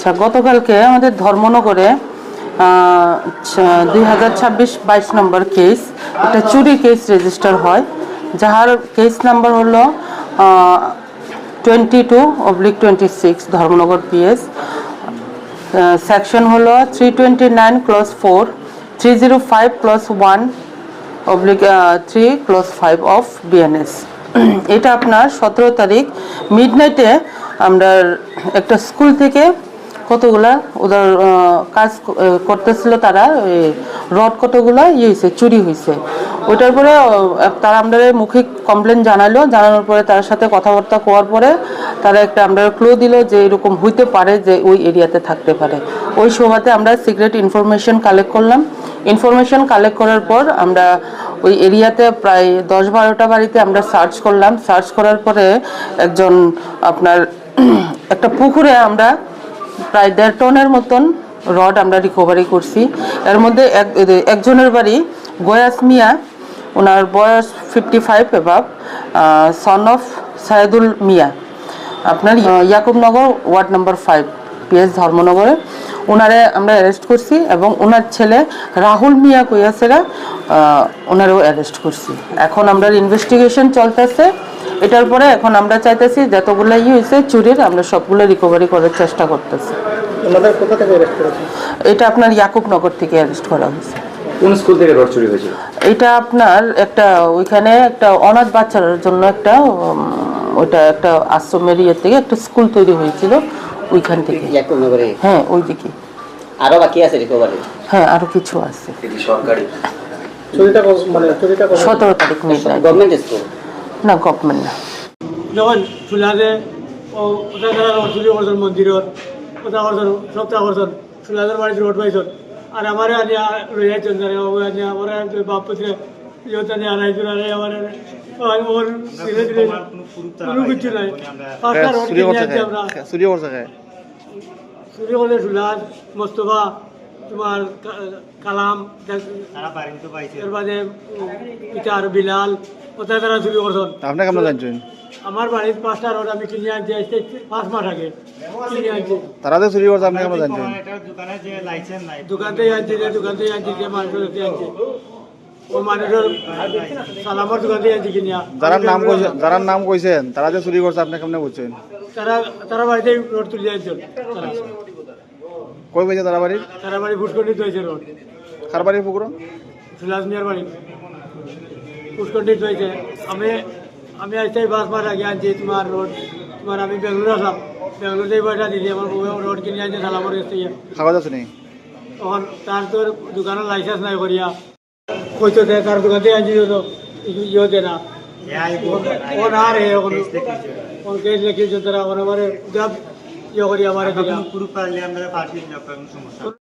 আচ্ছা, গতকালকে আমাদের ধর্মনগরে 2026-22 নম্বর কেস, একটা চুরি কেস রেজিস্টার হয়, যার কেস নাম্বার হলো 22/26 ধর্মনগর পিএস। সেকশন হলো 329 clause 4, 305 clause 1/3 clause 5 of BNS. এটা আপনার 17 তারিখ মিডনাইটে আমরা একটা স্কুল থেকে কতগুলা ওদের কাজ করতেছিল, তারা রড কতগুলা হয়েছে, চুরি হয়েছে। ওইটার পরে তারা আমাদের মৌখিক কমপ্লেন জানানোর পরে তার সাথে কথাবার্তা কোয়ার পরে তারা একটা আমরা ক্লু দিল যে এরকম হইতে পারে যে ওই এরিয়াতে থাকতে পারে। ওই সময়তে আমরা সিক্রেট ইনফরমেশন কালেক্ট করলাম। ইনফরমেশন কালেক্ট করার পর আমরা ওই এরিয়াতে প্রায় 10-12টা বাড়িতে আমরা সার্চ করলাম। সার্চ করার পরে একজন আপনার একটা পুকুরে আমরা প্রায় 1.5 টনের মতন রড আমরা রিকভারি করছি। এর মধ্যে একজনের বাড়ি গয়াস মিয়া, ওনার বয়স 55 এবাব, সন অফ সায়েদুল মিয়া, আপনার ইয়াকুবনগর ওয়ার্ড নম্বর 5 পিএস ধর্মনগরে। ওনারে আমরা অ্যারেস্ট করছি এবং ওনার ছেলে রাহুল মিয়া কইয়াছেরা ওনারেও অ্যারেস্ট করছি। এখন আমরা ইনভেস্টিগেশন চলতেছে। এটার পরে এখন আমরা চাইতেছি যতগুলো হয়েছে চুরির আমরা সবগুলো রিকভারি করার চেষ্টা করতেছি। কোথা থেকে অ্যারেস্ট করেছে? এটা আপনার ইয়াকুবনগর থেকে অ্যারেস্ট করা হয়েছে। কোন স্কুল থেকে রড চুরি হয়েছিল? এটা আপনার একটা ওইখানে একটা অনাথ বাচ্চাদের জন্য একটা ওইটা একটা আশ্রমের ইয়ে থেকে একটা স্কুল তৈরি হয়েছিল, ওইখান থেকে। ইয়াকুবনগরে? হ্যাঁ, ওইদিকে। আরো বাকি আছে রিকভারি? হ্যাঁ, আরো কিছু আছে। সরকারি চুরিটা 17 তারিখ মিডনাইট। গভর্নমেন্ট স্কুল না, গভর্নমেন্ট না। যখন চুলাতে চুরি করছেন মন্দিরের কথা করছেন, সপ্তাহ করছেন চুলাদের বাড়িতে রোড পাইছেন, আর আমার রয়ে যাচ্ছেন আমার বাপ পুত্রে ইয়ে আনাইছেন, আর আমার ওর ধীরে ধীরে কোনো কিছু নাই। পাঁচটা রোড কিনে আছি আমরা। চুরি করলে চুলার মোস্তফা, তোমার কালাম, এর বাদে পিতার বিলাল, কোথায় তারা চুরি করছেন। আপনাকে আমরা জানছেন আমার বাড়ির 5টা রড আমি কিনে আনছি, আজকে 5 মাস আগে কিনে আনছি। তারা তো চুরি করছে, আপনাকে আমরা জানছেন দোকান থেকে আনছি যে মানুষের আনছি, ও মানুষের সালামার দোকান থেকে আনছি কিনিয়া। যারা নাম কইছেন তারা যে চুরি করছে আপনি কেমনে বুঝছেন? তারা বাড়িতে রোড তুলে আনছেন। কই বলছে তারা বাড়ির? তারা বাড়ি ফুটকন্ডিত হয়েছে রোড। কার বাড়ির পুকুর? সুলাস মিয়ার বাড়ি ফুটকন্ডিত হয়েছে। আমি আজকে 5 মাস আগে আনছি তোমার রোড। তোমার আমি বেঙ্গলোর আসলাম, বেঙ্গলোর থেকে পয়সা দিচ্ছি, আমার রোড কিনে আনছে সালামর কাছ থেকে। কাগজ আছে নেই? তখন তার তোর দোকানের লাইসেন্স নাই করিয়া কইতো দে, তার দোকান থেকে আনছি তো ইয়ে দে না, ও না রে এখন কেস লিখেছে তারা আমার ইয়ে করি আমার